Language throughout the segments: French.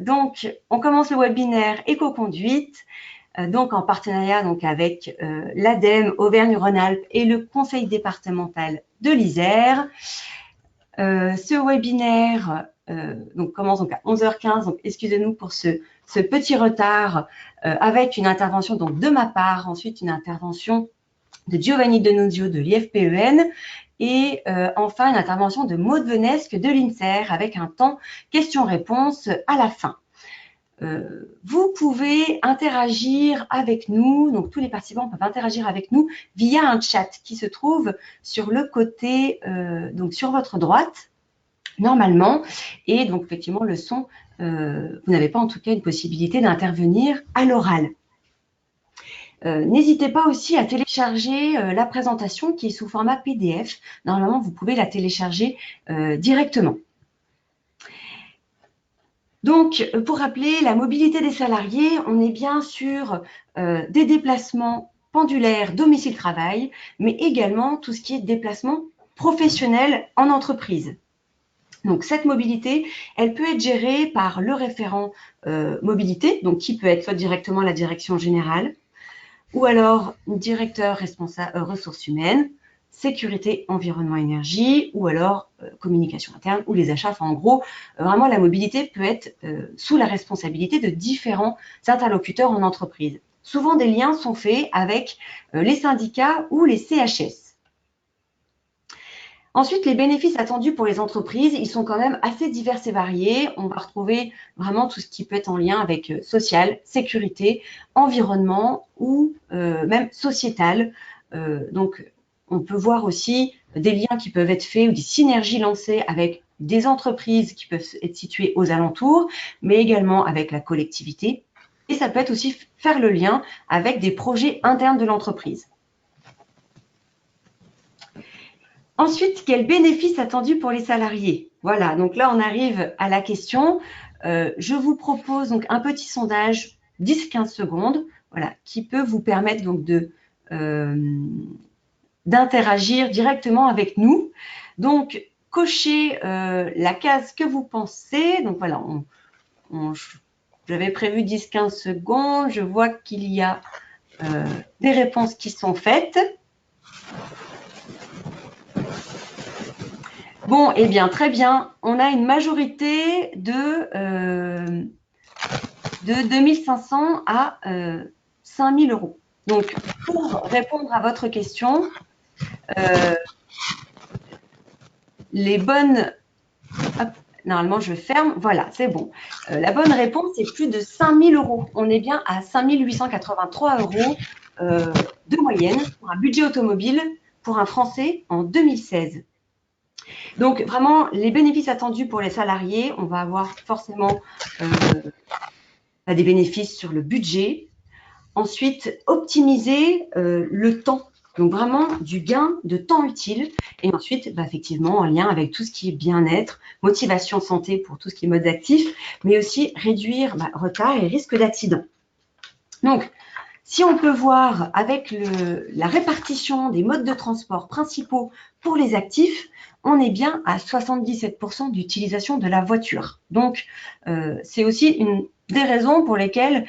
Donc, on commence le webinaire éco-conduite, donc en partenariat donc, avec l'ADEME Auvergne-Rhône-Alpes et le Conseil départemental de l'Isère. Ce webinaire donc, commence donc, à 11h15, donc excusez-nous pour ce petit retard, avec une intervention donc, de ma part, ensuite une intervention de Giovanni Denuzio de l'IFPEN, et enfin une intervention de Maud Venesque de l'INSER avec un temps questions-réponses à la fin. Vous pouvez interagir avec nous, donc tous les participants peuvent interagir avec nous via un chat qui se trouve sur le côté, donc sur votre droite, normalement, et donc effectivement le son, vous n'avez pas en tout cas une possibilité d'intervenir à l'oral. N'hésitez pas aussi à télécharger la présentation qui est sous format PDF. Normalement, vous pouvez la télécharger directement. Donc, pour rappeler, la mobilité des salariés, on est bien sur des déplacements pendulaires domicile-travail, mais également tout ce qui est déplacement professionnel en entreprise. Donc, cette mobilité, elle peut être gérée par le référent mobilité, donc qui peut être soit directement la direction générale, ou alors directeur responsable ressources humaines, sécurité, environnement, énergie, ou alors communication interne ou les achats. Enfin, en gros, vraiment, la mobilité peut être sous la responsabilité de différents interlocuteurs en entreprise. Souvent, des liens sont faits avec les syndicats ou les CHS. Ensuite, les bénéfices attendus pour les entreprises, ils sont quand même assez divers et variés. On va retrouver vraiment tout ce qui peut être en lien avec social, sécurité, environnement ou même sociétal. Donc, on peut voir aussi des liens qui peuvent être faits ou des synergies lancées avec des entreprises qui peuvent être situées aux alentours, mais également avec la collectivité. Et ça peut être aussi faire le lien avec des projets internes de l'entreprise. Ensuite, quels bénéfices attendus pour les salariés? Voilà, donc là, on arrive à la question. Je vous propose donc un petit sondage, 10-15 secondes, voilà, qui peut vous permettre donc d'interagir directement avec nous. Donc, cochez la case que vous pensez. Donc voilà, j'avais prévu 10-15 secondes. Je vois qu'il y a des réponses qui sont faites. Bon, eh bien, très bien. On a une majorité de 2500 à 5000 euros. Donc, pour répondre à votre question, les bonnes... Hop, normalement, je ferme. Voilà, c'est bon. La bonne réponse, c'est plus de 5000 euros. On est bien à 5883 euros de moyenne pour un budget automobile pour un Français en 2016. Donc, vraiment, les bénéfices attendus pour les salariés, on va avoir forcément des bénéfices sur le budget. Ensuite, optimiser le temps. Donc, vraiment, du gain de temps utile. Et ensuite, effectivement, en lien avec tout ce qui est bien-être, motivation, santé pour tout ce qui est mode actif, mais aussi réduire retard et risque d'accident. Donc, si on peut voir avec la répartition des modes de transport principaux pour les actifs, on est bien à 77% d'utilisation de la voiture. Donc, c'est aussi une des raisons pour lesquelles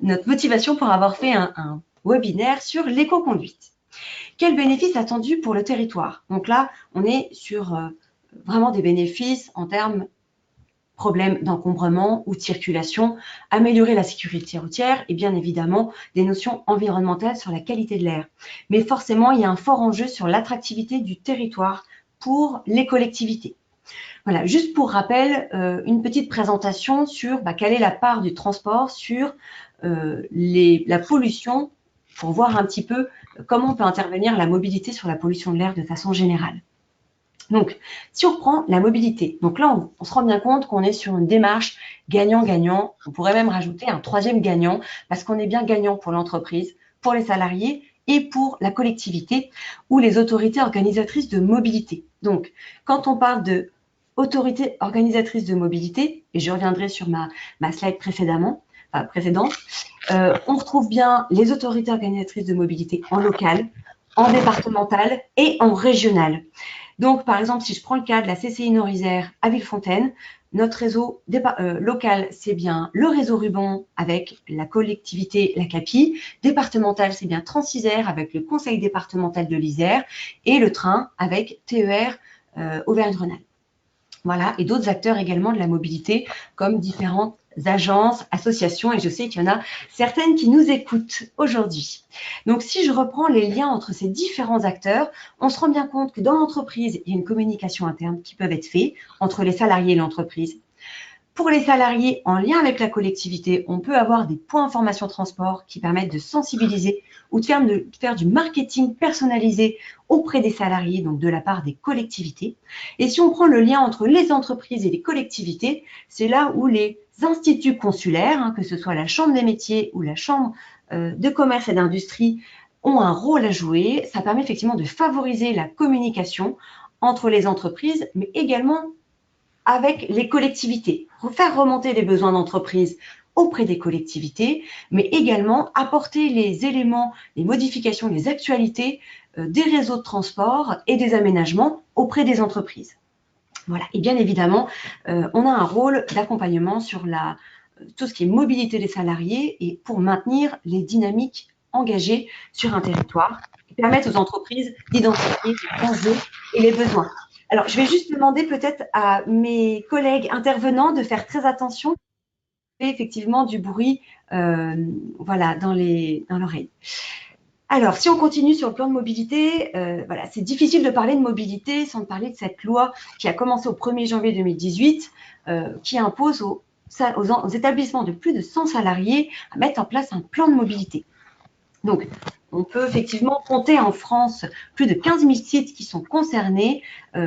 notre motivation pour avoir fait un webinaire sur l'éco-conduite. Quels bénéfices attendus pour le territoire? Donc là, on est sur vraiment des bénéfices en termes problèmes d'encombrement ou de circulation, améliorer la sécurité routière et bien évidemment des notions environnementales sur la qualité de l'air. Mais forcément, il y a un fort enjeu sur l'attractivité du territoire pour les collectivités. Voilà, juste pour rappel, une petite présentation sur quelle est la part du transport sur la pollution, pour voir un petit peu comment peut intervenir la mobilité sur la pollution de l'air de façon générale. Donc, si on prend la mobilité, donc là, on se rend bien compte qu'on est sur une démarche gagnant-gagnant. On pourrait même rajouter un troisième gagnant parce qu'on est bien gagnant pour l'entreprise, pour les salariés et pour la collectivité ou les autorités organisatrices de mobilité. Donc, quand on parle de autorités organisatrices de mobilité, et je reviendrai sur ma slide précédente, on retrouve bien les autorités organisatrices de mobilité en local, en départemental et en régional. Donc, par exemple, si je prends le cas de la CCI Nord-Isère à Villefontaine, notre réseau local, c'est bien le réseau Ruban avec la collectivité, la CAPI. Départemental, c'est bien Transisère avec le conseil départemental de l'Isère et le train avec TER Auvergne-Rhône-Alpes. Voilà, et d'autres acteurs également de la mobilité, comme différentes agences, associations, et je sais qu'il y en a certaines qui nous écoutent aujourd'hui. Donc, si je reprends les liens entre ces différents acteurs, on se rend bien compte que dans l'entreprise, il y a une communication interne qui peut être faite entre les salariés et l'entreprise. Pour les salariés, en lien avec la collectivité, on peut avoir des points information transport qui permettent de sensibiliser ou de faire du marketing personnalisé auprès des salariés, donc de la part des collectivités. Et si on prend le lien entre les entreprises et les collectivités, c'est là où les instituts consulaires, que ce soit la Chambre des métiers ou la Chambre de commerce et d'industrie, ont un rôle à jouer. Ça permet effectivement de favoriser la communication entre les entreprises, mais également avec les collectivités, faire remonter les besoins d'entreprise auprès des collectivités, mais également apporter les éléments, les modifications, les actualités des réseaux de transport et des aménagements auprès des entreprises. Voilà. Et bien évidemment, on a un rôle d'accompagnement sur tout ce qui est mobilité des salariés et pour maintenir les dynamiques engagées sur un territoire qui permettent aux entreprises d'identifier les enjeux et les besoins. Alors, je vais juste demander peut-être à mes collègues intervenants de faire très attention. Il y a effectivement du bruit voilà, dans l'oreille. Alors, si on continue sur le plan de mobilité, voilà, c'est difficile de parler de mobilité sans parler de cette loi qui a commencé au 1er janvier 2018, qui impose aux établissements de plus de 100 salariés à mettre en place un plan de mobilité. Donc, on peut effectivement compter en France plus de 15 000 sites qui sont concernés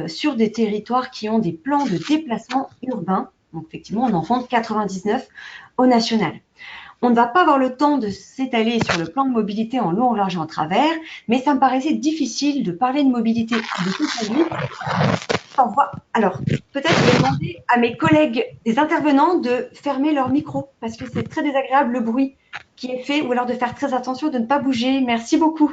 sur des territoires qui ont des plans de déplacement urbain. Donc, effectivement, on en compte 99 au national. On ne va pas avoir le temps de s'étaler sur le plan de mobilité en long, en large et en travers, mais ça me paraissait difficile de parler de mobilité de toute la vie. Alors, peut-être je vais demander à mes collègues, des intervenants, de fermer leur micro, parce que c'est très désagréable le bruit qui est fait, ou alors de faire très attention de ne pas bouger. Merci beaucoup.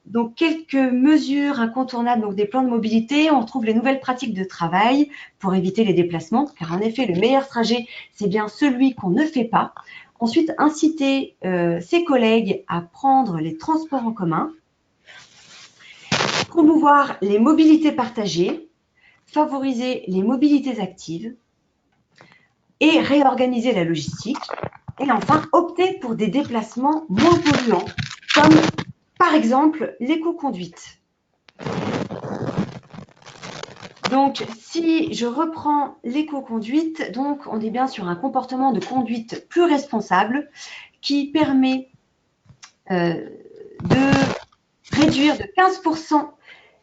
Donc, quelques mesures incontournables donc des plans de mobilité. On retrouve les nouvelles pratiques de travail pour éviter les déplacements, car en effet, le meilleur trajet, c'est bien celui qu'on ne fait pas. Ensuite, inciter ses collègues à prendre les transports en commun. Promouvoir les mobilités partagées, favoriser les mobilités actives et réorganiser la logistique. Et enfin, opter pour des déplacements moins polluants, comme par exemple l'éco-conduite. Donc, si je reprends l'éco-conduite, donc on est bien sur un comportement de conduite plus responsable qui permet de réduire de 15%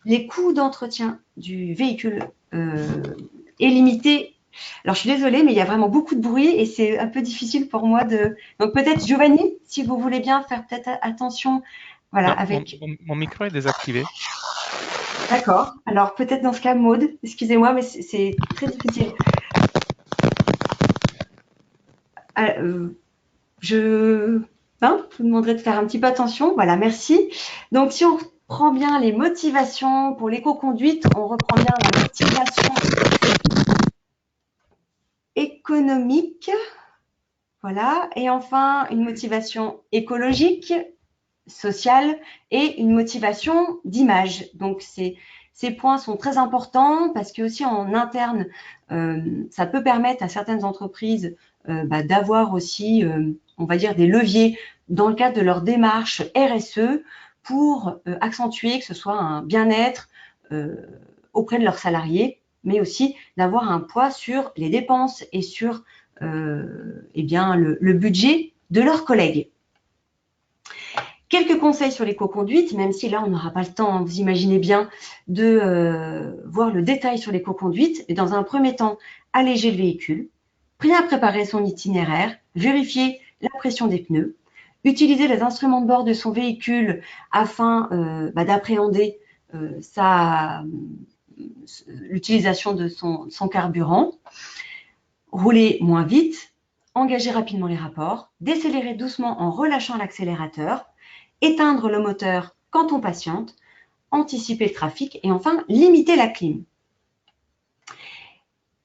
les coûts d'entretien du véhicule est limité. Alors, je suis désolée, mais il y a vraiment beaucoup de bruit et c'est un peu difficile pour moi de… Donc, peut-être, Giovanni, si vous voulez bien faire peut-être attention. Voilà, Non, avec… mon micro est désactivé. D'accord. Alors, peut-être dans ce cas, Maude, excusez-moi, mais c'est très difficile. Je vous demanderai de faire un petit peu attention. Voilà, merci. Donc, si on reprend bien les motivations pour l'éco-conduite, on reprend bien la motivation économique. Voilà. Et enfin, une motivation écologique, sociale et une motivation d'image. Donc, ces points sont très importants parce que aussi en interne, ça peut permettre à certaines entreprises d'avoir aussi, on va dire, des leviers dans le cadre de leur démarche RSE pour accentuer que ce soit un bien-être auprès de leurs salariés, mais aussi d'avoir un poids sur les dépenses et sur eh bien, le budget de leurs collègues. Quelques conseils sur l'éco-conduite, même si là, on n'aura pas le temps, vous imaginez bien, de voir le détail sur l'éco-conduite. Et dans un premier temps, alléger le véhicule, bien préparer son itinéraire, vérifier la pression des pneus, utiliser les instruments de bord de son véhicule afin d'appréhender l'utilisation de son carburant, rouler moins vite, engager rapidement les rapports, décélérer doucement en relâchant l'accélérateur, éteindre le moteur quand on patiente, anticiper le trafic et enfin limiter la clim.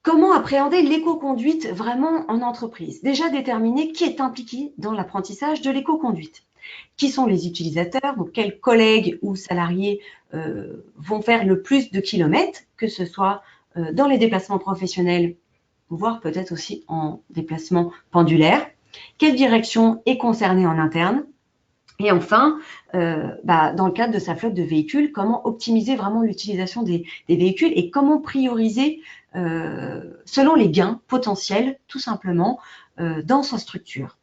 Comment appréhender l'éco-conduite vraiment en entreprise? Déjà déterminer qui est impliqué dans l'apprentissage de l'éco-conduite. Qui sont les utilisateurs, donc quels collègues ou salariés vont faire le plus de kilomètres, que ce soit dans les déplacements professionnels, voire peut-être aussi en déplacement pendulaire. Quelle direction est concernée en interne? Et enfin, dans le cadre de sa flotte de véhicules, comment optimiser vraiment l'utilisation des véhicules et comment prioriser selon les gains potentiels, tout simplement, dans sa structure.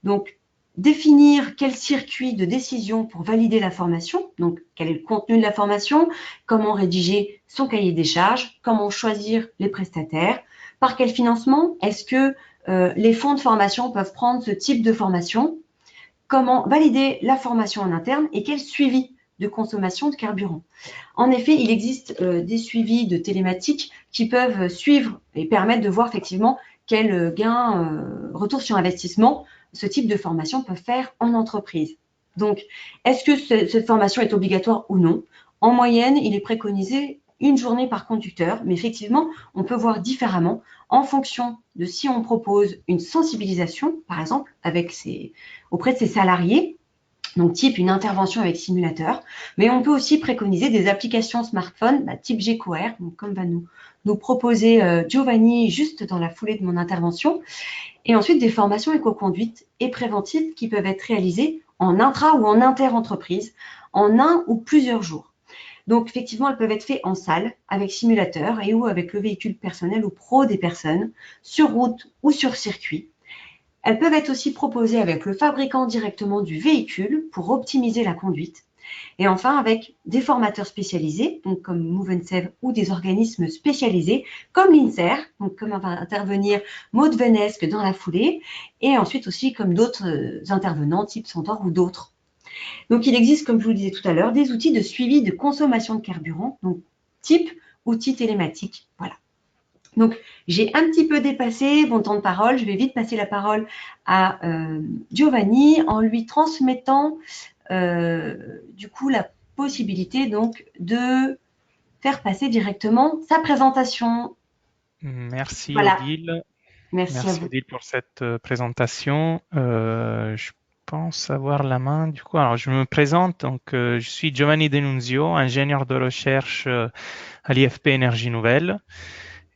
Donc, définir quel circuit de décision pour valider la formation, donc quel est le contenu de la formation, comment rédiger son cahier des charges, comment choisir les prestataires, par quel financement, est-ce que les fonds de formation peuvent prendre ce type de formation, comment valider la formation en interne et quel suivi de consommation de carburant. En effet, il existe des suivis de télématique qui peuvent suivre et permettre de voir effectivement quel gain, retour sur investissement, ce type de formation peut faire en entreprise. Donc, est-ce que cette formation est obligatoire ou non? En moyenne, il est préconisé une journée par conducteur, mais effectivement, on peut voir différemment en fonction de si on propose une sensibilisation, par exemple, auprès de ses salariés, donc type une intervention avec simulateur, mais on peut aussi préconiser des applications smartphone type GecoAir, donc comme va nous proposer Giovanni juste dans la foulée de mon intervention, et ensuite des formations éco-conduite et préventives qui peuvent être réalisées en intra ou en inter-entreprise en un ou plusieurs jours. Donc effectivement, elles peuvent être faites en salle, avec simulateur et ou avec le véhicule personnel ou pro des personnes, sur route ou sur circuit. Elles peuvent être aussi proposées avec le fabricant directement du véhicule pour optimiser la conduite. Et enfin, avec des formateurs spécialisés, donc comme Move & Save ou des organismes spécialisés, comme l'INSER, donc comme va intervenir Maud Venesque dans la foulée, et ensuite aussi comme d'autres intervenants, type Centaure ou d'autres. Donc, il existe, comme je vous le disais tout à l'heure, des outils de suivi de consommation de carburant, donc type outil télématique. Voilà. Donc, j'ai un petit peu dépassé mon temps de parole. Je vais vite passer la parole à Giovanni en lui transmettant du coup la possibilité donc de faire passer directement sa présentation. Merci Voilà, Odile. merci à Merci vous. Odile pour cette présentation. Je pense avoir la main du coup. Alors je me présente. Donc je suis Giovanni Denunzio, ingénieur de recherche à l'IFP Énergie Nouvelle.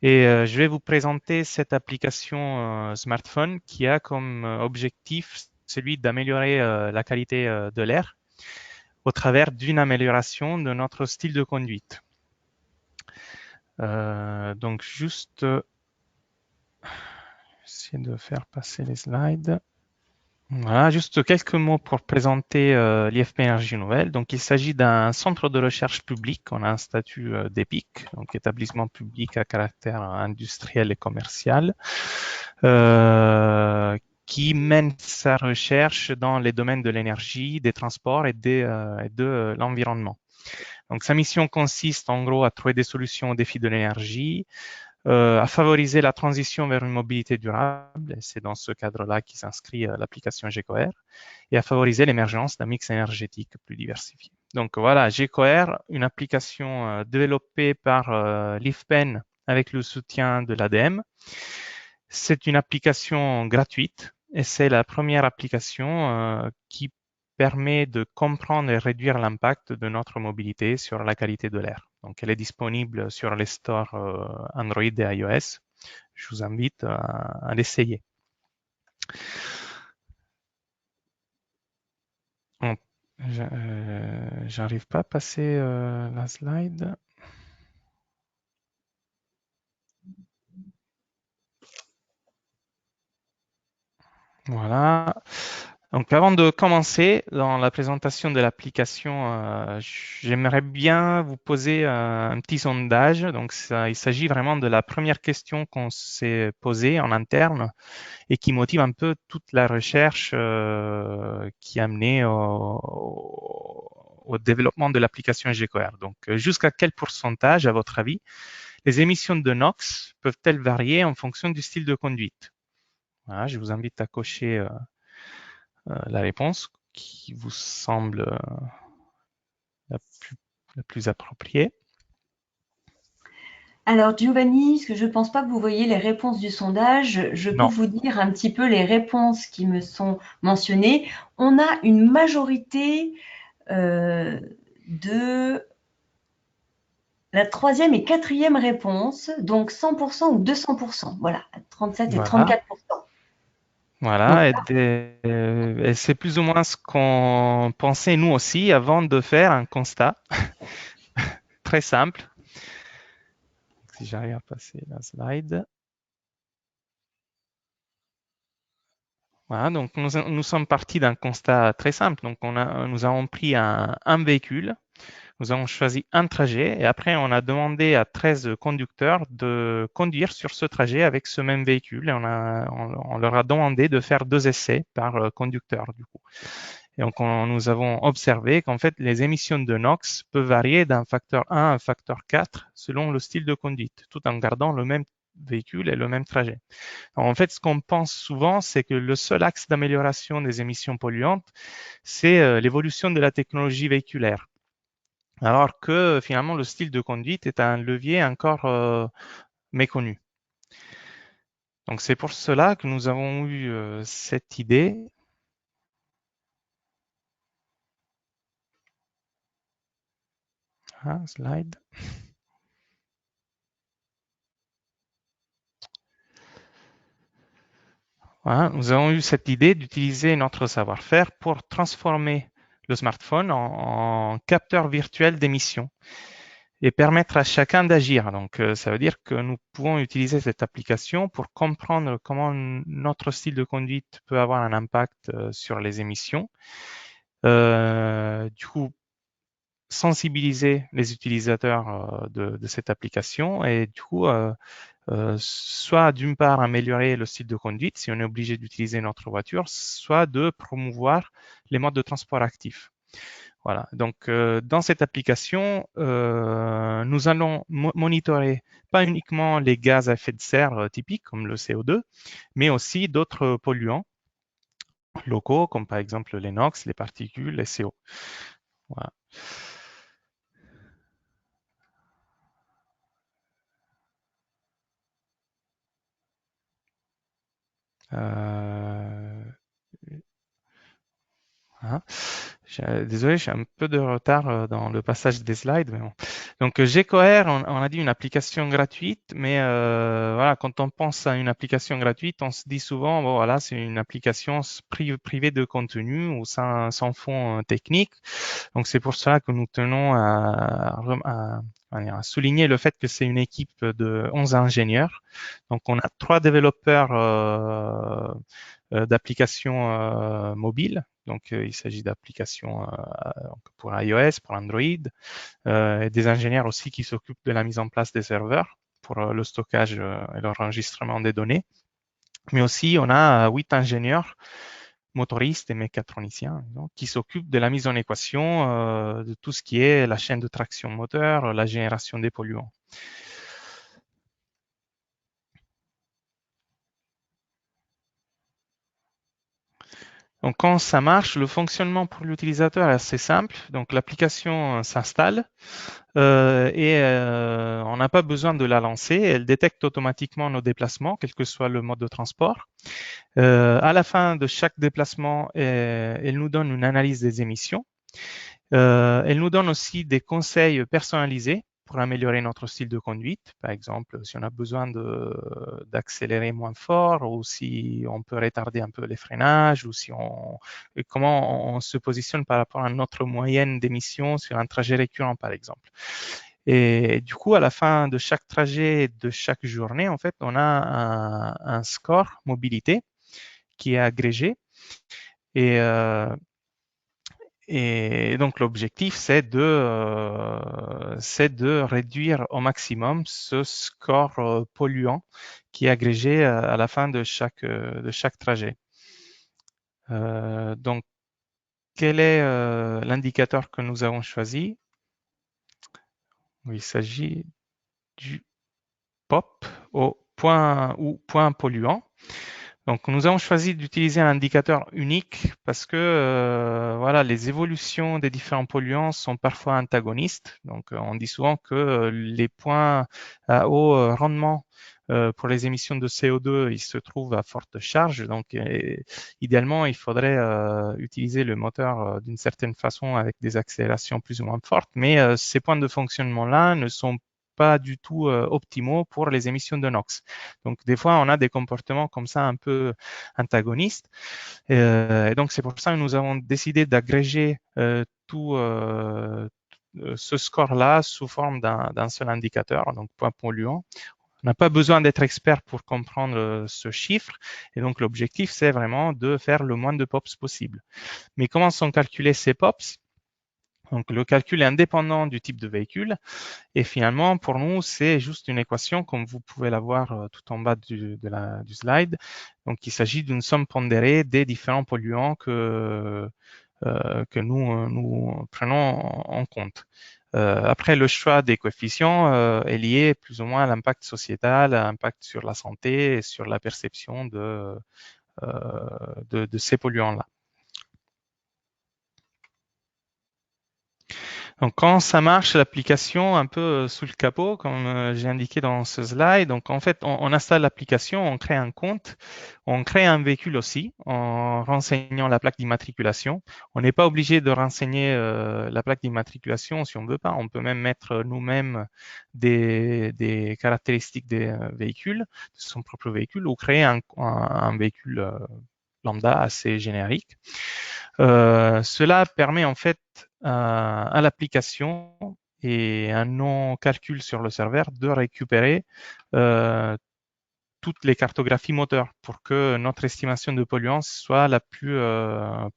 Et je vais vous présenter cette application smartphone qui a comme objectif celui d'améliorer la qualité de l'air au travers d'une amélioration de notre style de conduite. Donc juste essayer de faire passer les slides. Voilà, juste quelques mots pour présenter l'IFP Énergie Nouvelle. Donc, il s'agit d'un centre de recherche public. On a un statut d'EPIC, donc établissement public à caractère industriel et commercial, qui mène sa recherche dans les domaines de l'énergie, des transports et de l'environnement. Donc, sa mission consiste en gros à trouver des solutions aux défis de l'énergie, à favoriser la transition vers une mobilité durable, et c'est dans ce cadre-là qui s'inscrit l'application GecoAir, et à favoriser l'émergence d'un mix énergétique plus diversifié. Donc voilà, GecoAir, une application développée par l'IFPEN avec le soutien de l'ADEME. C'est une application gratuite et c'est la première application qui permet de comprendre et réduire l'impact de notre mobilité sur la qualité de l'air. Donc, elle est disponible sur les stores Android et iOS. Je vous invite à l'essayer. J'arrive pas à passer la slide. Voilà. Donc, avant de commencer dans la présentation de l'application, j'aimerais bien vous poser un petit sondage. Donc, il s'agit vraiment de la première question qu'on s'est posée en interne et qui motive un peu toute la recherche qui a mené au développement de l'application GecoAir. Donc, jusqu'à quel pourcentage, à votre avis, les émissions de NOx peuvent-elles varier en fonction du style de conduite? Voilà, je vous invite à cocher la réponse qui vous semble la plus le plus approprié. Alors Giovanni, parce que je ne pense pas que vous voyez les réponses du sondage, je peux Non. vous dire un petit peu les réponses qui me sont mentionnées. On a une majorité de la troisième et quatrième réponse, donc 100% ou 200%. Voilà, 37 et Voilà. 34%. Voilà, Donc, et c'est plus ou moins ce qu'on pensait nous aussi avant de faire un constat très simple. Si j'arrive à passer la slide. Voilà, donc nous sommes partis d'un constat très simple. Donc nous avons pris un véhicule, nous avons choisi un trajet et après on a demandé à 13 conducteurs de conduire sur ce trajet avec ce même véhicule et on leur a demandé de faire 2 essais par conducteur du coup. Et donc nous avons observé qu'en fait les émissions de NOx peuvent varier d'un facteur 1 à un facteur 4 selon le style de conduite, tout en gardant le même véhicule et le même trajet. Alors, en fait, ce qu'on pense souvent, c'est que le seul axe d'amélioration des émissions polluantes, c'est l'évolution de la technologie véhiculaire. Alors que finalement, le style de conduite est un levier encore méconnu. Donc c'est pour cela que nous avons eu cette idée. Ah, slide. Voilà, nous avons eu cette idée d'utiliser notre savoir-faire pour transformer le smartphone en capteur virtuel d'émissions et permettre à chacun d'agir. Donc, ça veut dire que nous pouvons utiliser cette application pour comprendre comment notre style de conduite peut avoir un impact sur les émissions. Du coup, sensibiliser les utilisateurs de cette application et du coup, soit d'une part améliorer le style de conduite si on est obligé d'utiliser notre voiture, soit de promouvoir les modes de transport actifs. Voilà. Donc, dans cette application, nous allons monitorer pas uniquement les gaz à effet de serre typiques comme le CO2, mais aussi d'autres polluants locaux comme par exemple les NOx, les particules, les CO. Voilà. Euh, Hein. Désolé, j'ai un peu de retard dans le passage des slides, mais bon. Donc GecoAir, on a dit une application gratuite, mais voilà, quand on pense à une application gratuite, on se dit souvent, bon voilà, c'est une application privée de contenu ou sans fond technique. Donc c'est pour cela que nous tenons à souligner le fait que c'est une équipe de 11 ingénieurs. Donc on a 3 développeurs d'applications mobiles. Donc, il s'agit d'applications pour iOS, pour Android, et des ingénieurs aussi qui s'occupent de la mise en place des serveurs pour le stockage et l'enregistrement des données. Mais aussi, on a 8 ingénieurs motoristes et mécatroniciens donc, qui s'occupent de la mise en équation de tout ce qui est la chaîne de traction moteur, la génération des polluants. Donc, quand ça marche, le fonctionnement pour l'utilisateur est assez simple. Donc, l'application s'installe et on n'a pas besoin de la lancer. Elle détecte automatiquement nos déplacements, quel que soit le mode de transport. À la fin de chaque déplacement, elle nous donne une analyse des émissions. Elle nous donne aussi des conseils personnalisés pour améliorer notre style de conduite. Par exemple, si on a besoin d'accélérer moins fort ou si on peut retarder un peu les freinages ou comment on se positionne par rapport à notre moyenne d'émission sur un trajet récurrent, par exemple. Et du coup, à la fin de chaque trajet, de chaque journée, en fait, on a un score mobilité qui est agrégé. Et, euh, et donc l'objectif, c'est de réduire au maximum ce score polluant qui est agrégé à la fin de chaque trajet. Donc, quel est l'indicateur que nous avons choisi? Il s'agit du POP au point polluant. Donc, nous avons choisi d'utiliser un indicateur unique parce que voilà, les évolutions des différents polluants sont parfois antagonistes. Donc, on dit souvent que les points à haut rendement pour les émissions de CO2, ils se trouvent à forte charge. Donc, idéalement, il faudrait utiliser le moteur d'une certaine façon avec des accélérations plus ou moins fortes. Mais ces points de fonctionnement-là ne sont pas du tout optimaux pour les émissions de NOx. Donc, des fois, on a des comportements comme ça un peu antagonistes. Et donc, c'est pour ça que nous avons décidé d'agréger tout ce score-là sous forme d'un seul indicateur, donc point polluant. On n'a pas besoin d'être expert pour comprendre ce chiffre. Et donc, l'objectif, c'est vraiment de faire le moins de POPs possible. Mais comment sont calculés ces POPs? Donc, le calcul est indépendant du type de véhicule. Et finalement, pour nous, c'est juste une équation comme vous pouvez la voir tout en bas du slide. Donc, il s'agit d'une somme pondérée des différents polluants que nous prenons en compte. Après, le choix des coefficients est lié plus ou moins à l'impact sociétal, à l'impact sur la santé et sur la perception de ces polluants-là. Donc, quand ça marche, l'application un peu sous le capot, comme j'ai indiqué dans ce slide, donc en fait, on installe l'application, on crée un compte, on crée un véhicule aussi en renseignant la plaque d'immatriculation. On n'est pas obligé de renseigner la plaque d'immatriculation si on ne veut pas. On peut même mettre nous-mêmes des caractéristiques des véhicules, de son propre véhicule, ou créer un véhicule lambda assez générique. Cela permet en fait à l'application et un non-calcul sur le serveur de récupérer toutes les cartographies moteurs pour que notre estimation de polluants soit la plus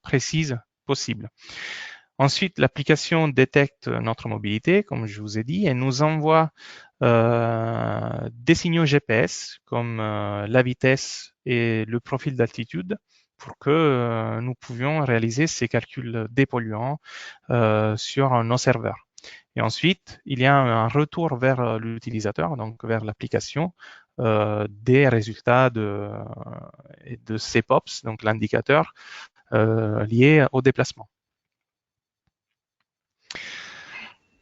précise possible. Ensuite, l'application détecte notre mobilité, comme je vous ai dit, et nous envoie des signaux GPS comme la vitesse et le profil d'altitude pour que nous pouvions réaliser ces calculs des polluants sur nos serveurs. Et ensuite, il y a un retour vers l'utilisateur, donc vers l'application, des résultats de ces POPs, donc l'indicateur lié au déplacement.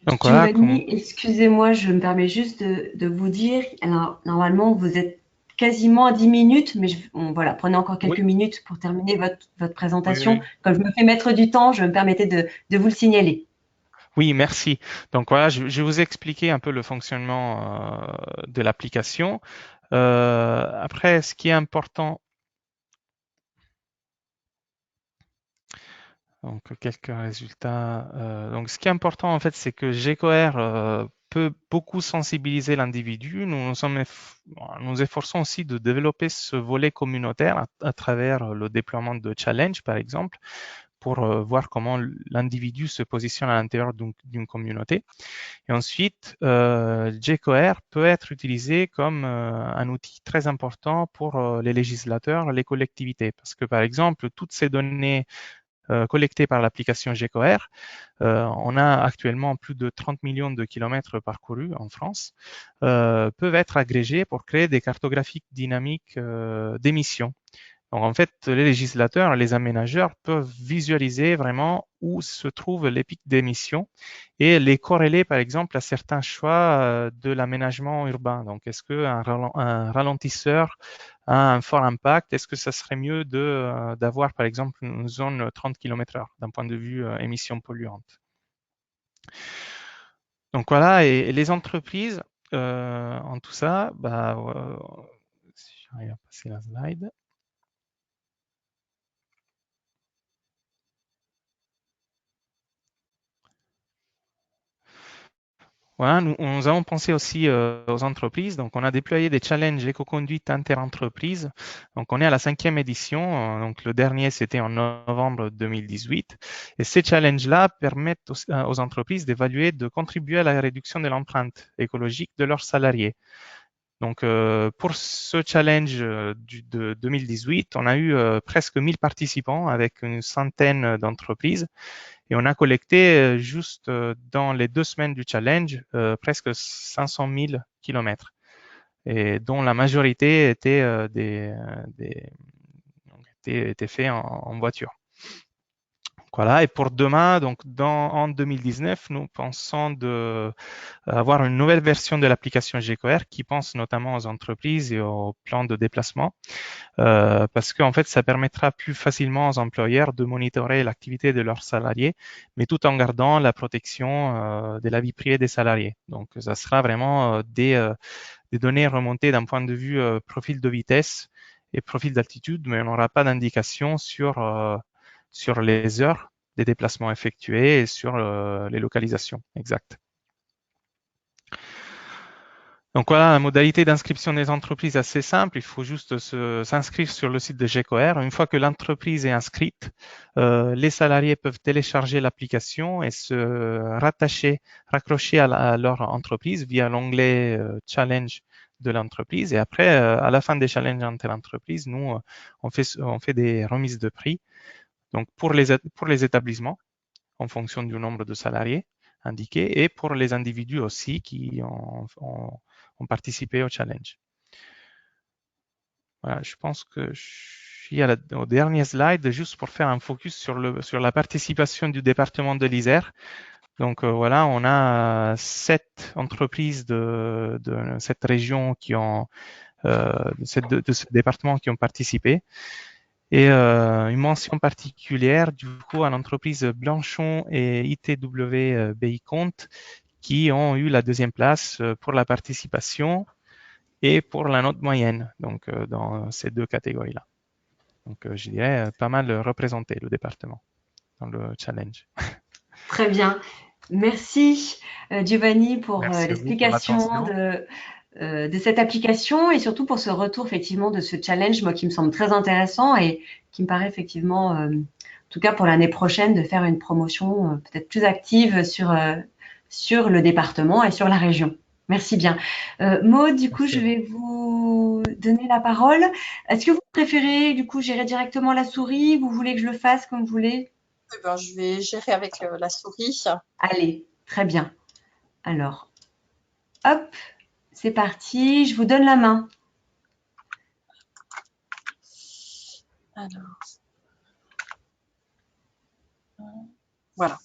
Donc, voilà, excusez-moi, je me permets juste de vous dire, alors normalement vous êtes quasiment à 10 minutes, mais voilà, prenez encore quelques minutes pour terminer votre présentation. Comme je me fais mettre du temps, je me permettais de vous le signaler. Oui, merci. Donc voilà, je vais vous expliquer un peu le fonctionnement de l'application. Après, ce qui est important, donc quelques résultats. Donc ce qui est important en fait, c'est que GeoCoR peut beaucoup sensibiliser l'individu. Nous efforçons aussi de développer ce volet communautaire à travers le déploiement de challenges, par exemple, pour voir comment l'individu se positionne à l'intérieur d'une communauté. Et ensuite, GeoCoR peut être utilisé comme un outil très important pour les législateurs, les collectivités, parce que par exemple, toutes ces données collectées par l'application GeoCoR, on a actuellement plus de 30 millions de kilomètres parcourus en France, peuvent être agrégées pour créer des cartographies dynamiques d'émissions. Donc, en fait, les législateurs, les aménageurs peuvent visualiser vraiment où se trouvent les pics d'émissions et les corréler, par exemple, à certains choix de l'aménagement urbain. Donc, est-ce qu'un ralentisseur a un fort impact? Est-ce que ça serait mieux d'avoir, par exemple, une zone 30 km/h d'un point de vue émissions polluantes? Donc, voilà, et les entreprises, en tout ça, si j'arrive à passer la slide. Voilà, nous avons pensé aussi aux entreprises. Donc, on a déployé des challenges éco-conduite inter-entreprises. Donc, on est à la 5e édition. Donc, le dernier, c'était en novembre 2018. Et ces challenges-là permettent aux entreprises d'évaluer, de contribuer à la réduction de l'empreinte écologique de leurs salariés. Donc, pour ce challenge de 2018, on a eu presque 1000 participants avec une centaine d'entreprises. Et on a collecté juste dans les 2 semaines du challenge presque 500 000 kilomètres, et dont la majorité étaient était fait en voiture. Voilà, et pour demain, donc en 2019, nous pensons avoir une nouvelle version de l'application GeoCoR qui pense notamment aux entreprises et aux plans de déplacement, parce qu'en fait, ça permettra plus facilement aux employeurs de monitorer l'activité de leurs salariés, mais tout en gardant la protection de la vie privée des salariés. Donc, ça sera vraiment des données remontées d'un point de vue profil de vitesse et profil d'altitude, mais on n'aura pas d'indication sur les heures des déplacements effectués et sur les localisations exactes. Donc voilà, la modalité d'inscription des entreprises est assez simple. Il faut juste s'inscrire sur le site de GeoCoR. Une fois que l'entreprise est inscrite, les salariés peuvent télécharger l'application et se raccrocher à leur entreprise via l'onglet Challenge de l'entreprise. Et après, à la fin des challenges entre l'entreprise, nous, on fait des remises de prix. Donc pour les établissements, en fonction du nombre de salariés indiqués, et pour les individus aussi qui ont participé au challenge. Voilà, je pense que je suis au dernier slide, juste pour faire un focus sur la participation du département de l'Isère. Donc voilà, on a 7 entreprises de cette région qui ont de ce département qui ont participé. Et une mention particulière du coup à l'entreprise Blanchon et ITW BI-Compte qui ont eu la deuxième place pour la participation et pour la note moyenne, donc dans ces deux catégories-là. Donc je dirais pas mal représenté le département dans le challenge. Très bien. Merci Giovanni pour Merci à vous pour l'explication l'attention. de cette application et surtout pour ce retour effectivement de ce challenge, moi qui me semble très intéressant et qui me paraît effectivement, en tout cas pour l'année prochaine, de faire une promotion peut-être plus active sur le département et sur la région. Merci bien. Maud, du coup, Merci je à vous. vais vous donner la parole. Est-ce que vous préférez, du coup, gérer directement la souris? Vous voulez que je le fasse comme vous voulez? Eh ben, je vais gérer avec la souris. Allez, très bien. Alors, hop, c'est parti. Je vous donne la main. Alors, voilà.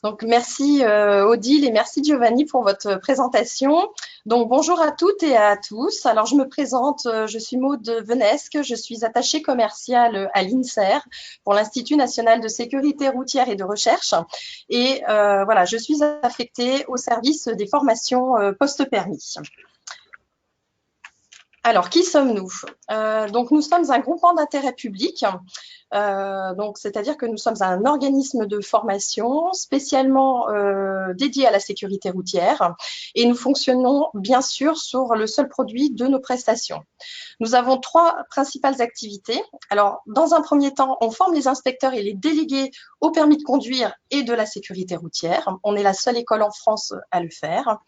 Donc, merci Odile et merci Giovanni pour votre présentation. Donc, bonjour à toutes et à tous. Alors, je me présente, je suis Maude Venesque, je suis attachée commerciale à l'INSER pour l'Institut national de sécurité routière et de recherche. Et voilà, je suis affectée au service des formations post-permis. Alors, qui sommes-nous? Donc, nous sommes un groupement d'intérêt public. Donc, c'est-à-dire que nous sommes un organisme de formation spécialement dédié à la sécurité routière et nous fonctionnons bien sûr sur le seul produit de nos prestations. Nous avons 3 principales activités. Alors, dans un premier temps, on forme les inspecteurs et les délégués au permis de conduire et de la sécurité routière. On est la seule école en France à le faire.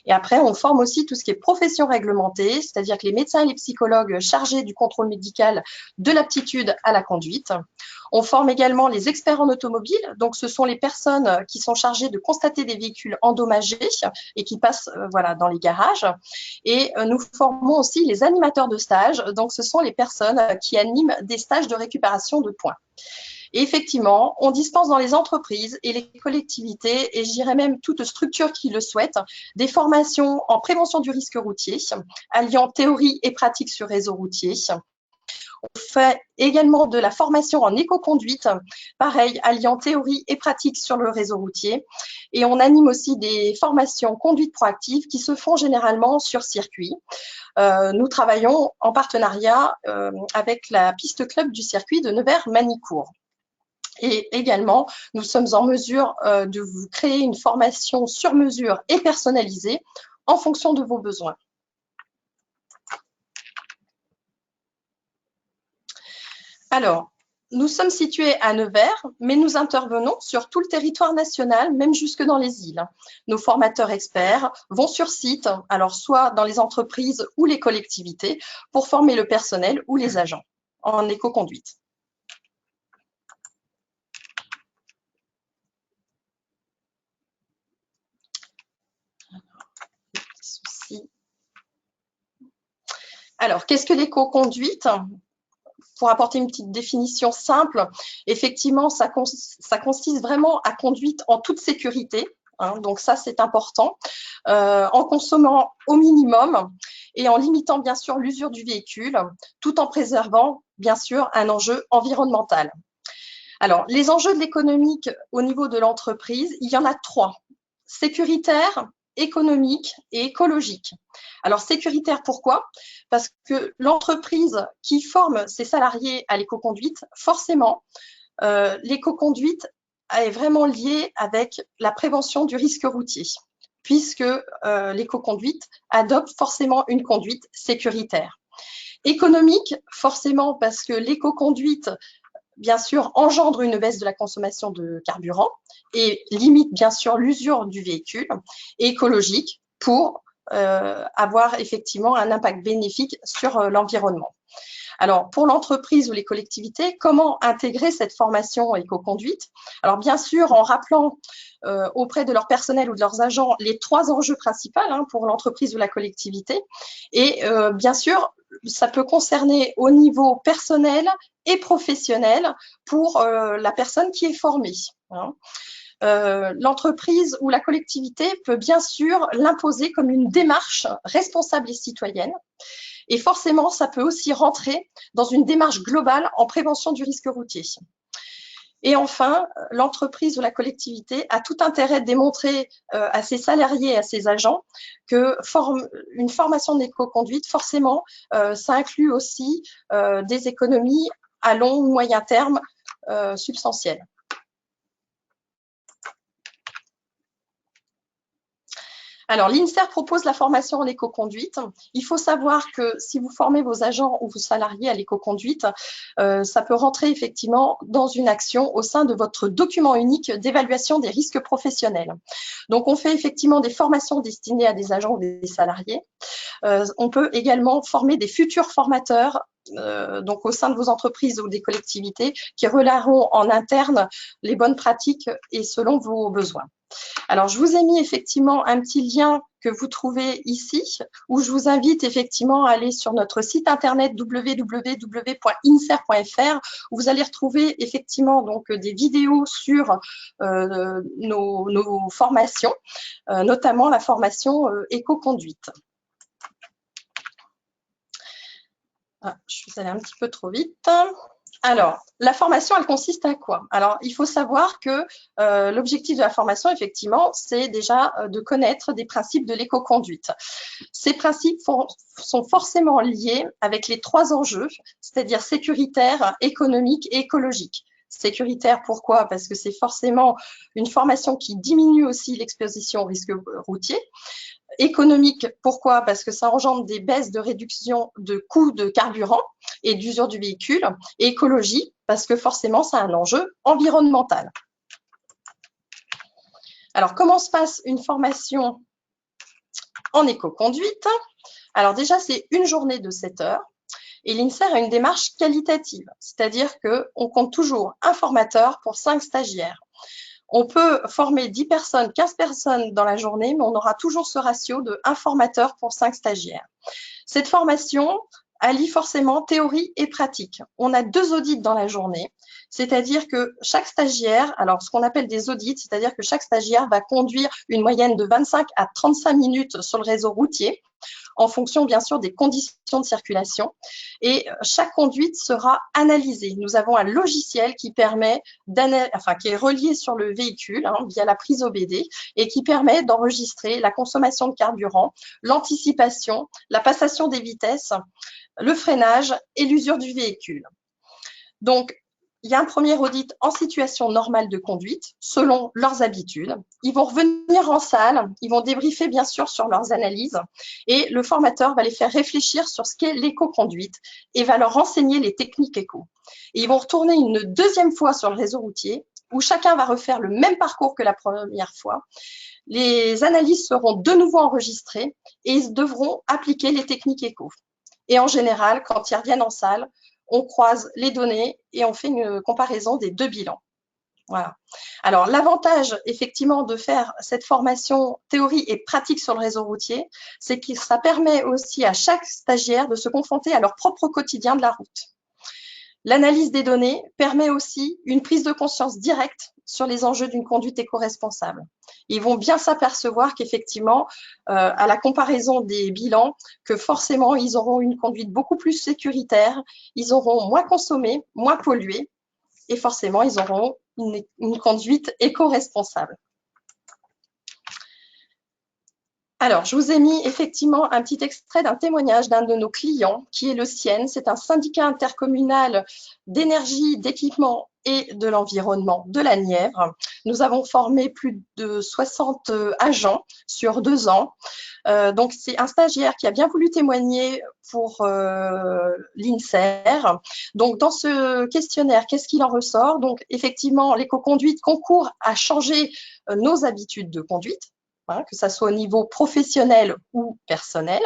Et après, on forme aussi tout ce qui est profession réglementée, c'est-à-dire que les médecins et les psychologues chargés du contrôle médical de l'aptitude à la conduite. On forme également les experts en automobile, donc ce sont les personnes qui sont chargées de constater des véhicules endommagés et qui passent voilà, dans les garages. Et nous formons aussi les animateurs de stages, donc ce sont les personnes qui animent des stages de récupération de points. Et effectivement, on dispense dans les entreprises et les collectivités, et je dirais même toute structure qui le souhaite, des formations en prévention du risque routier, alliant théorie et pratique sur réseau routier. On fait également de la formation en éco-conduite, pareil, alliant théorie et pratique sur le réseau routier. Et on anime aussi des formations conduite proactive qui se font généralement sur circuit. Nous travaillons en partenariat avec la piste club du circuit de Nevers-Manicourt. Et également, nous sommes en mesure de vous créer une formation sur mesure et personnalisée en fonction de vos besoins. Alors, nous sommes situés à Nevers, mais nous intervenons sur tout le territoire national, même jusque dans les îles. Nos formateurs experts vont sur site, alors soit dans les entreprises ou les collectivités, pour former le personnel ou les agents en éco-conduite. Alors, qu'est-ce que l'éco-conduite ? pour apporter une petite définition simple, effectivement, ça consiste vraiment à conduite en toute sécurité. Hein, donc ça, c'est important, en consommant au minimum et en limitant bien sûr l'usure du véhicule, tout en préservant bien sûr un enjeu environnemental. Alors, les enjeux de l'économique au niveau de l'entreprise, il y en a 3. Sécuritaire, économique et écologique. Alors, sécuritaire, pourquoi? Parce que l'entreprise qui forme ses salariés à l'éco-conduite, forcément, l'éco-conduite est vraiment liée avec la prévention du risque routier, puisque l'éco-conduite adopte forcément une conduite sécuritaire. Économique, forcément, parce que l'éco-conduite, bien sûr, engendre une baisse de la consommation de carburant et limite, bien sûr, l'usure du véhicule. Et écologique, pour avoir effectivement un impact bénéfique sur l'environnement. Alors, pour l'entreprise ou les collectivités, comment intégrer cette formation éco-conduite? Alors, bien sûr, en rappelant auprès de leur personnel ou de leurs agents les 3 enjeux principaux pour l'entreprise ou la collectivité. Et bien sûr, ça peut concerner au niveau personnel et professionnel pour la personne qui est formée. Hein. L'entreprise ou la collectivité peut bien sûr l'imposer comme une démarche responsable et citoyenne. Et forcément, ça peut aussi rentrer dans une démarche globale en prévention du risque routier. Et enfin, l'entreprise ou la collectivité a tout intérêt de démontrer à ses salariés et à ses agents que une formation d'éco-conduite, forcément, ça inclut aussi des économies à long ou moyen terme substantielles. Alors, l'INSERM propose la formation en éco-conduite. Il faut savoir que si vous formez vos agents ou vos salariés à l'éco-conduite, ça peut rentrer effectivement dans une action au sein de votre document unique d'évaluation des risques professionnels. Donc, on fait effectivement des formations destinées à des agents ou des salariés. On peut également former des futurs formateurs donc au sein de vos entreprises ou des collectivités qui relayeront en interne les bonnes pratiques et selon vos besoins. Alors, je vous ai mis effectivement un petit lien que vous trouvez ici, où je vous invite effectivement à aller sur notre site internet www.inser.fr, où vous allez retrouver effectivement donc des vidéos sur nos formations, notamment la formation éco-conduite. Ah, je suis allée un petit peu trop vite. Alors, la formation, elle consiste à quoi? Alors, il faut savoir que l'objectif de la formation, effectivement, c'est déjà de connaître des principes de l'éco-conduite. Ces principes sont forcément liés avec les 3 enjeux, c'est-à-dire sécuritaire, économique et écologique. Sécuritaire, pourquoi? Parce que c'est forcément une formation qui diminue aussi l'exposition au risque routier. Économique, pourquoi? Parce que ça engendre des baisses de réduction de coûts de carburant et d'usure du véhicule. Et écologie, parce que forcément, c'est un enjeu environnemental. Alors, comment se passe une formation en éco-conduite? Alors déjà, c'est une journée de 7 heures. Et l'INSER a une démarche qualitative, c'est-à-dire qu'on compte toujours un formateur pour 5 stagiaires. On peut former 10 personnes, 15 personnes dans la journée, mais on aura toujours ce ratio de 1 formateur pour 5 stagiaires. Cette formation allie forcément théorie et pratique. On a 2 audits dans la journée, c'est-à-dire que chaque stagiaire, alors ce qu'on appelle des audits, c'est-à-dire que chaque stagiaire va conduire une moyenne de 25 à 35 minutes sur le réseau routier, en fonction bien sûr des conditions de circulation, et chaque conduite sera analysée. Nous avons un logiciel qui permet qui est relié sur le véhicule via la prise OBD et qui permet d'enregistrer la consommation de carburant, l'anticipation, la passation des vitesses, le freinage et l'usure du véhicule. Donc, il y a un premier audit en situation normale de conduite, selon leurs habitudes. Ils vont revenir en salle, ils vont débriefer bien sûr sur leurs analyses et le formateur va les faire réfléchir sur ce qu'est l'éco-conduite et va leur enseigner les techniques éco. Et ils vont retourner une deuxième fois sur le réseau routier où chacun va refaire le même parcours que la première fois. Les analyses seront de nouveau enregistrées et ils devront appliquer les techniques éco. Et en général, quand ils reviennent en salle, on croise les données et on fait une comparaison des 2 bilans. Voilà. Alors, l'avantage, effectivement, de faire cette formation théorie et pratique sur le réseau routier, c'est que ça permet aussi à chaque stagiaire de se confronter à leur propre quotidien de la route. L'analyse des données permet aussi une prise de conscience directe sur les enjeux d'une conduite éco-responsable. Ils vont bien s'apercevoir qu'effectivement, à la comparaison des bilans, que forcément, ils auront une conduite beaucoup plus sécuritaire, ils auront moins consommé, moins pollué, et forcément, ils auront une conduite éco-responsable. Alors, je vous ai mis effectivement un petit extrait d'un témoignage d'un de nos clients qui est le SIEN. C'est un syndicat intercommunal d'énergie, d'équipement et de l'environnement de la Nièvre. Nous avons formé plus de 60 agents sur 2 ans. Donc, c'est un stagiaire qui a bien voulu témoigner pour l'INSER. Donc, dans ce questionnaire, qu'est-ce qu'il en ressort? Donc, effectivement, l'éco-conduite concourt à changer nos habitudes de conduite, que ça soit au niveau professionnel ou personnel.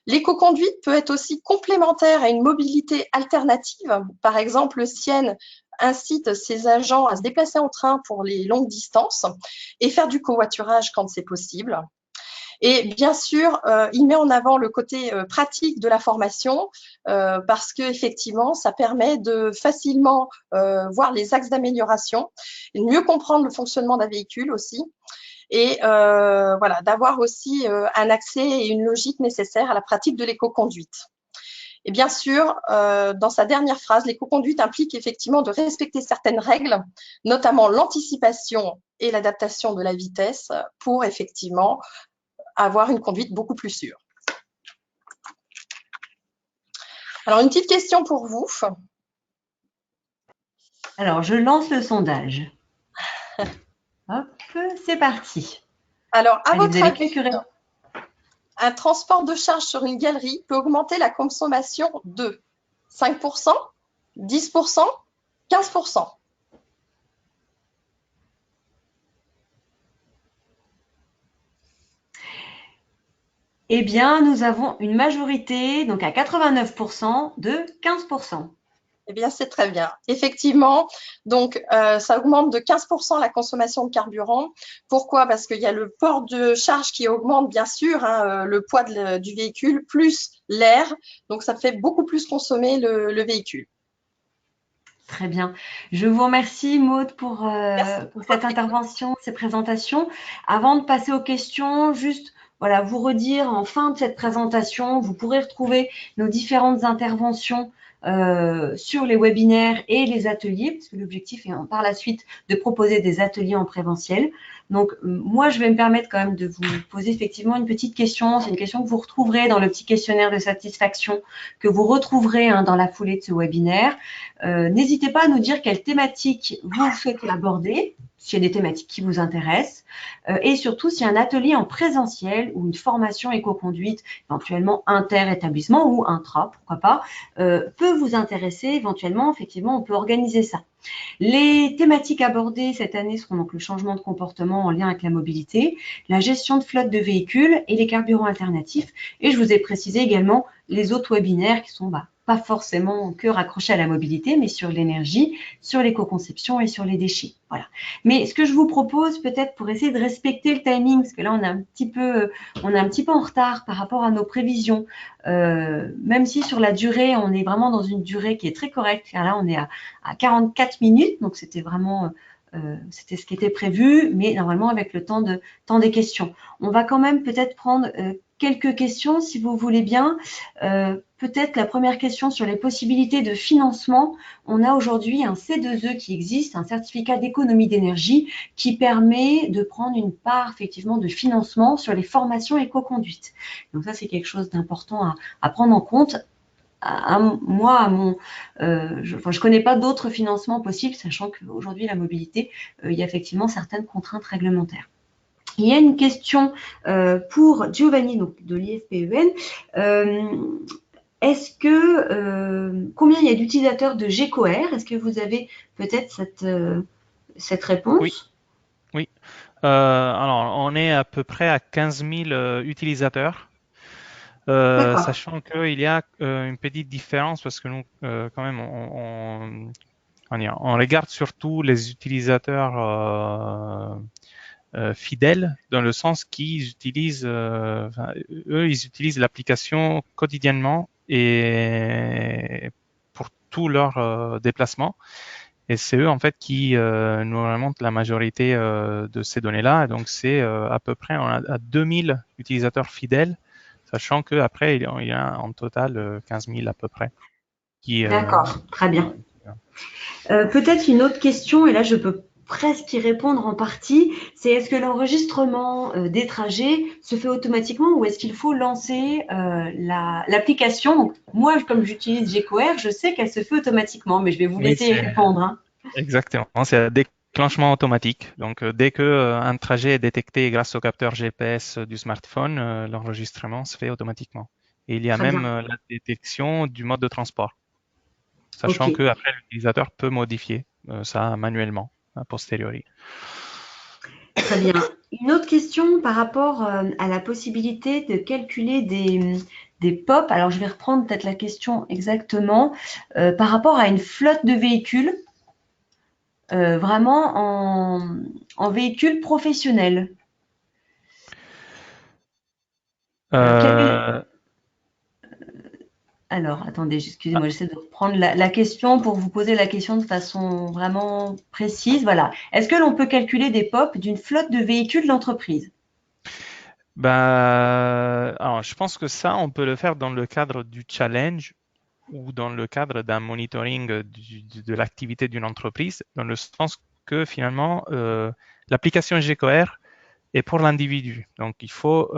L'éco-conduite peut être aussi complémentaire à une mobilité alternative. Par exemple, le SIEN incite ses agents à se déplacer en train pour les longues distances et faire du covoiturage quand c'est possible. Et bien sûr, il met en avant le côté pratique de la formation parce qu'effectivement, ça permet de facilement voir les axes d'amélioration, et de mieux comprendre le fonctionnement d'un véhicule aussi, et voilà, d'avoir aussi un accès et une logique nécessaire à la pratique de l'éco-conduite. Et bien sûr, dans sa dernière phrase, l'éco-conduite implique effectivement de respecter certaines règles, notamment l'anticipation et l'adaptation de la vitesse pour effectivement avoir une conduite beaucoup plus sûre. Alors, une petite question pour vous. Alors, je lance le sondage. Hop, c'est parti. Alors, à Allez, votre vous avez avis, quelques... un transport de charge sur une galerie peut augmenter la consommation de 5%, 10%, 15%. Eh bien, nous avons une majorité, donc à 89%, de 15%. Eh bien, c'est très bien. Effectivement, donc ça augmente de 15% la consommation de carburant. Pourquoi? Parce qu'il y a le port de charge qui augmente, bien sûr, le poids du véhicule, plus l'air. Donc, ça fait beaucoup plus consommer le véhicule. Très bien. Je vous remercie, Maude, pour cette Merci. intervention, ces présentations. Avant de passer aux questions, juste voilà, vous redire en fin de cette présentation, vous pourrez retrouver nos différentes interventions sur les webinaires et les ateliers, parce que l'objectif est par la suite de proposer des ateliers en présentiel. Donc, moi, je vais me permettre quand même de vous poser effectivement une petite question. C'est une question que vous retrouverez dans le petit questionnaire de satisfaction que vous retrouverez dans la foulée de ce webinaire. N'hésitez pas à nous dire quelle thématique vous souhaitez aborder, s'il y a des thématiques qui vous intéressent, et surtout s'il y a un atelier en présentiel ou une formation éco-conduite, éventuellement inter-établissement ou intra, pourquoi pas, peut vous intéresser éventuellement. Effectivement, on peut organiser ça. Les thématiques abordées cette année seront donc le changement de comportement en lien avec la mobilité, la gestion de flotte de véhicules et les carburants alternatifs. Et je vous ai précisé également les autres webinaires qui sont pas forcément que raccrochés à la mobilité, mais sur l'énergie, sur l'éco-conception et sur les déchets. Voilà. Mais ce que je vous propose, peut-être pour essayer de respecter le timing, parce que là on est un petit peu en retard par rapport à nos prévisions, même si sur la durée, on est vraiment dans une durée qui est très correcte, car là on est à 44 minutes, donc c'était vraiment c'était ce qui était prévu, mais normalement avec le temps des questions. On va quand même peut-être prendre quelques questions, si vous voulez bien. Peut-être la première question sur les possibilités de financement. On a aujourd'hui un C2E qui existe, un certificat d'économie d'énergie, qui permet de prendre une part effectivement de financement sur les formations éco-conduite. Donc ça, c'est quelque chose d'important à prendre en compte. Je connais pas d'autres financements possibles, sachant qu'aujourd'hui, la mobilité, il y a effectivement certaines contraintes réglementaires. Il y a une question pour Giovanni, donc de l'IFPEN. Est-ce que combien il y a d'utilisateurs de GECOR? Est-ce que vous avez peut-être cette réponse? Oui. Alors, on est à peu près à 15 000 utilisateurs. Sachant qu'il y a une petite différence parce que nous, quand même, on regarde surtout les utilisateurs fidèles, dans le sens qu'ils utilisent, ils utilisent l'application quotidiennement et pour tous leurs déplacements. Et c'est eux en fait qui nous remontent la majorité de ces données-là. Donc c'est à peu près on a à 2000 utilisateurs fidèles, sachant qu'après il y a en total 15 000 à peu près. D'accord, très bien. Peut-être une autre question, et là je peux presque y répondre en partie, c'est est-ce que l'enregistrement des trajets se fait automatiquement ou est-ce qu'il faut lancer l'application? Moi, comme j'utilise GeoCoR, je sais qu'elle se fait automatiquement, mais je vais vous Oui, laisser y répondre. Hein. exactement. C'est un déclenchement automatique. Donc, dès que un trajet est détecté grâce au capteur GPS du smartphone, l'enregistrement se fait automatiquement. Et il y a Très même bien. la détection du mode de transport, Ok, sachant que après l'utilisateur peut modifier ça manuellement a posteriori. très bien. Une autre question par rapport à la possibilité de calculer des POP. Alors, je vais reprendre peut-être la question exactement. Par rapport à une flotte de véhicules, vraiment en véhicule professionnel. Quel est Euh, Alors, attendez, excusez-moi, j'essaie de reprendre la question pour vous poser la question de façon vraiment précise. Voilà. Est-ce que l'on peut calculer des POP d'une flotte de véhicules d'entreprise? alors, je pense que ça, on peut le faire dans le cadre du challenge ou dans le cadre d'un monitoring de l'activité d'une entreprise, dans le sens que finalement, l'application GeoCoR est pour l'individu. Donc, il faut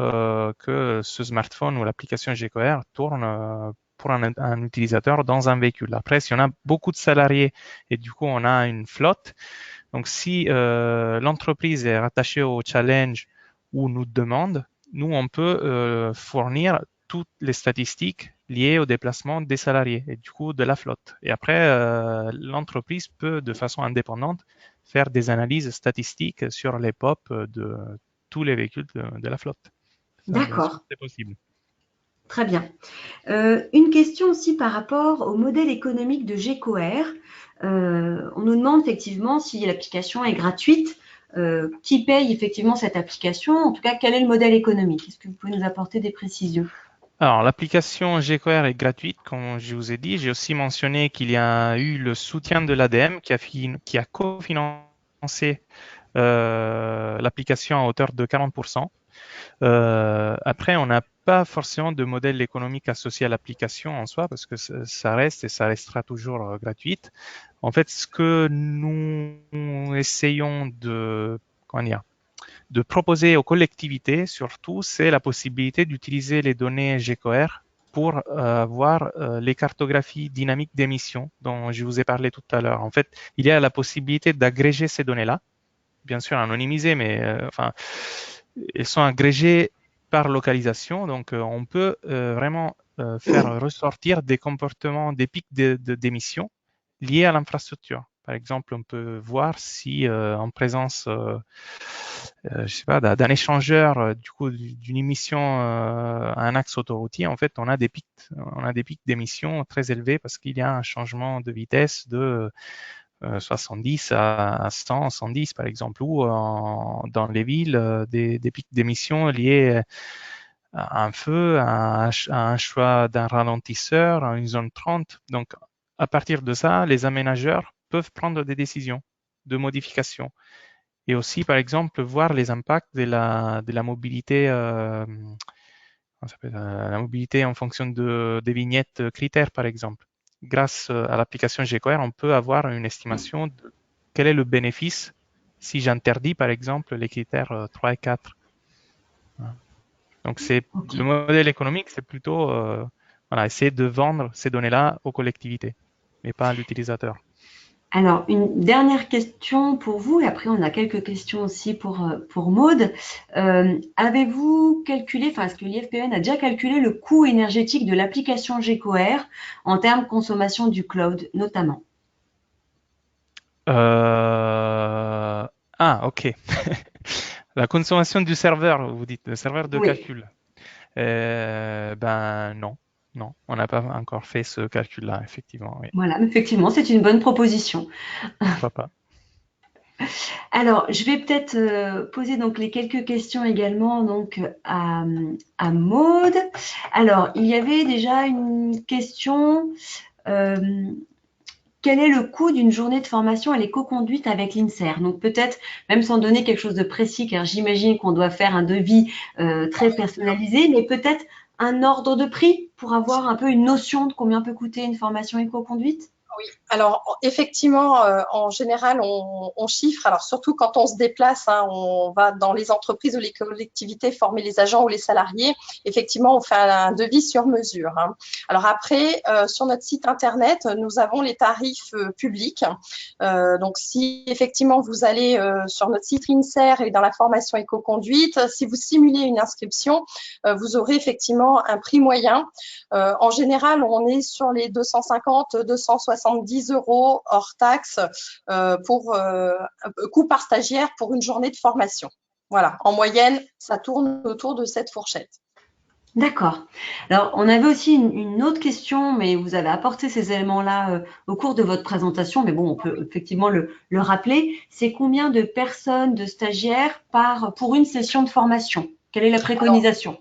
que ce smartphone ou l'application GeoCoR tourne pour un utilisateur dans un véhicule. Après, si on a beaucoup de salariés et du coup, on a une flotte, donc si l'entreprise est rattachée au challenge ou nous demande, nous, on peut fournir toutes les statistiques liées au déplacement des salariés et du coup de la flotte. Et après, l'entreprise peut, de façon indépendante, faire des analyses statistiques sur les POP de tous les véhicules de la flotte. Ça, bien sûr, D'accord, c'est possible. très bien. Une question aussi par rapport au modèle économique de GeoCoR. On nous demande effectivement si l'application est gratuite, qui paye effectivement cette application, en tout cas quel est le modèle économique? Est-ce que vous pouvez nous apporter des précisions? Alors, l'application GeoCoR est gratuite, comme je vous ai dit. J'ai aussi mentionné qu'il y a eu le soutien de l'ADEME qui a cofinancé l'application à hauteur de 40%. Après, on n'a pas forcément de modèle économique associé à l'application en soi parce que ça reste et ça restera toujours gratuite. En fait, ce que nous essayons comment dire, de proposer aux collectivités, surtout, c'est la possibilité d'utiliser les données GeoCoR pour voir les cartographies dynamiques d'émissions dont je vous ai parlé tout à l'heure. En fait, il y a la possibilité d'agréger ces données-là, bien sûr anonymisées, mais enfin, elles sont agrégées par localisation, donc on peut vraiment faire ressortir des comportements, des pics d'émissions liés à l'infrastructure. Par exemple, on peut voir si en présence je sais pas, d'un échangeur, du coup, d'une émission à un axe autoroutier, en fait, on a des pics d'émissions très élevés parce qu'il y a un changement de vitesse de 70 à 100, 110 par exemple, ou dans les villes, des pics d'émissions liés à un feu, à un choix d'un ralentisseur, à une zone 30. Donc, à partir de ça, les aménageurs peuvent prendre des décisions de modification et aussi, par exemple, voir les impacts de la mobilité, la mobilité en fonction des vignettes critères, par exemple. Grâce à l'application GeoCoR, on peut avoir une estimation de quel est le bénéfice si j'interdis, par exemple, les critères 3 et 4. Donc, Ok. le modèle économique, c'est plutôt voilà, essayer de vendre ces données-là aux collectivités, mais pas à l'utilisateur. Alors, une dernière question pour vous, et après on a quelques questions aussi pour Maude. Avez-vous calculé, enfin, est-ce que l'IFPN a déjà calculé le coût énergétique de l'application GeoCoR en termes de consommation du cloud, notamment? Euh, Ah, ok. La consommation du serveur, vous dites, le serveur de Oui, calcul. Ben non, non, on n'a pas encore fait ce calcul-là, effectivement, oui. voilà, effectivement, c'est une bonne proposition. Pourquoi pas? Alors, je vais peut-être poser donc les quelques questions également donc à Maude. Alors, il y avait déjà une question. euh, quel est le coût d'une journée de formation à l'éco-conduite avec l'INSER? Donc peut-être, même sans donner quelque chose de précis, car j'imagine qu'on doit faire un devis très personnalisé, mais peut-être un ordre de prix pour avoir un peu une notion de combien peut coûter une formation éco-conduite? Oui, alors effectivement, en général, on chiffre, alors surtout quand on se déplace, hein, on va dans les entreprises ou les collectivités former les agents ou les salariés, effectivement, on fait un devis sur mesure, hein. Alors après, sur notre site internet, nous avons les tarifs publics. Donc si effectivement vous allez sur notre site INSER et dans la formation éco-conduite, si vous simulez une inscription, vous aurez effectivement un prix moyen. En général, on est sur les 250-270 € hors taxe pour coût par stagiaire pour une journée de formation. Voilà, en moyenne, ça tourne autour de cette fourchette. D'accord. Alors, on avait aussi une autre question, mais vous avez apporté ces éléments-là au cours de votre présentation, mais bon, on peut effectivement le rappeler. C'est combien de personnes, de stagiaires pour une session de formation? Quelle est la préconisation?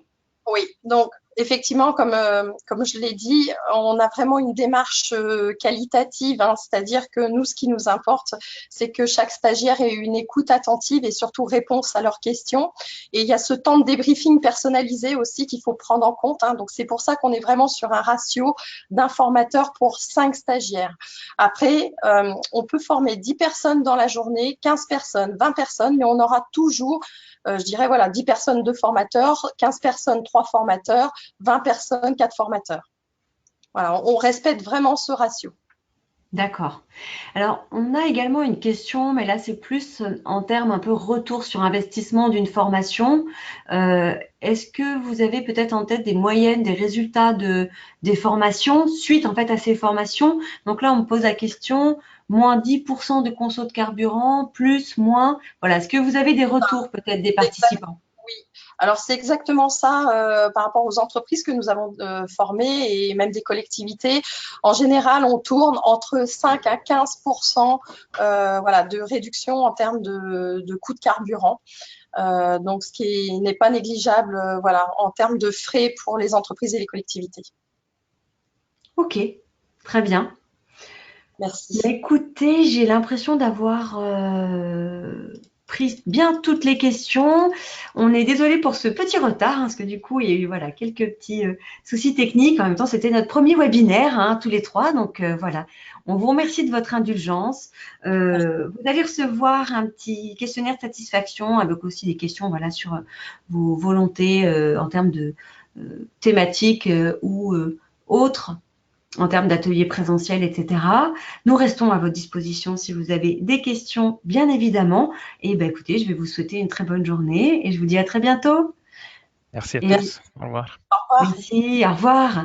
Oui, donc effectivement, comme je l'ai dit, on a vraiment une démarche qualitative, hein, c'est-à-dire que nous, ce qui nous importe, c'est que chaque stagiaire ait une écoute attentive et surtout réponse à leurs questions. Et il y a ce temps de débriefing personnalisé aussi qu'il faut prendre en compte, hein. Donc c'est pour ça qu'on est vraiment sur un ratio d'un formateur pour 5 stagiaires. Après, on peut former 10 personnes dans la journée, 15 personnes, 20 personnes, mais on aura toujours je dirais, voilà, 10 personnes, 2 formateurs, 15 personnes, 3 formateurs, 20 personnes, 4 formateurs. Voilà, on respecte vraiment ce ratio. D'accord. Alors, on a également une question, mais là, c'est plus en termes un peu retour sur investissement d'une formation. Est-ce que vous avez peut-être en tête des moyennes, des résultats des formations suite en fait à ces formations? Donc là, on me pose la question, moins 10% de conso de carburant, plus, moins. Voilà, est-ce que vous avez des retours peut-être des participants? Oui, alors c'est exactement ça par rapport aux entreprises que nous avons formées et même des collectivités. En général, on tourne entre 5 à 15% voilà, de réduction en termes de coûts de carburant. Donc, ce qui n'est pas négligeable voilà, en termes de frais pour les entreprises et les collectivités. Ok, très bien. Merci. Bah, écoutez, j'ai l'impression d'avoir pris bien toutes les questions. On est désolé pour ce petit retard, hein, parce que du coup, il y a eu voilà, quelques petits soucis techniques. En même temps, c'était notre premier webinaire, hein, tous les trois. Donc voilà, on vous remercie de votre indulgence. Vous allez recevoir un petit questionnaire de satisfaction avec aussi des questions voilà, sur vos volontés en termes de thématiques ou autres en termes d'ateliers présentiels, etc. Nous restons à votre disposition si vous avez des questions, bien évidemment. Et ben, écoutez, je vais vous souhaiter une très bonne journée et je vous dis à très bientôt. Merci à Et tous. Au revoir. Au revoir. merci, au revoir.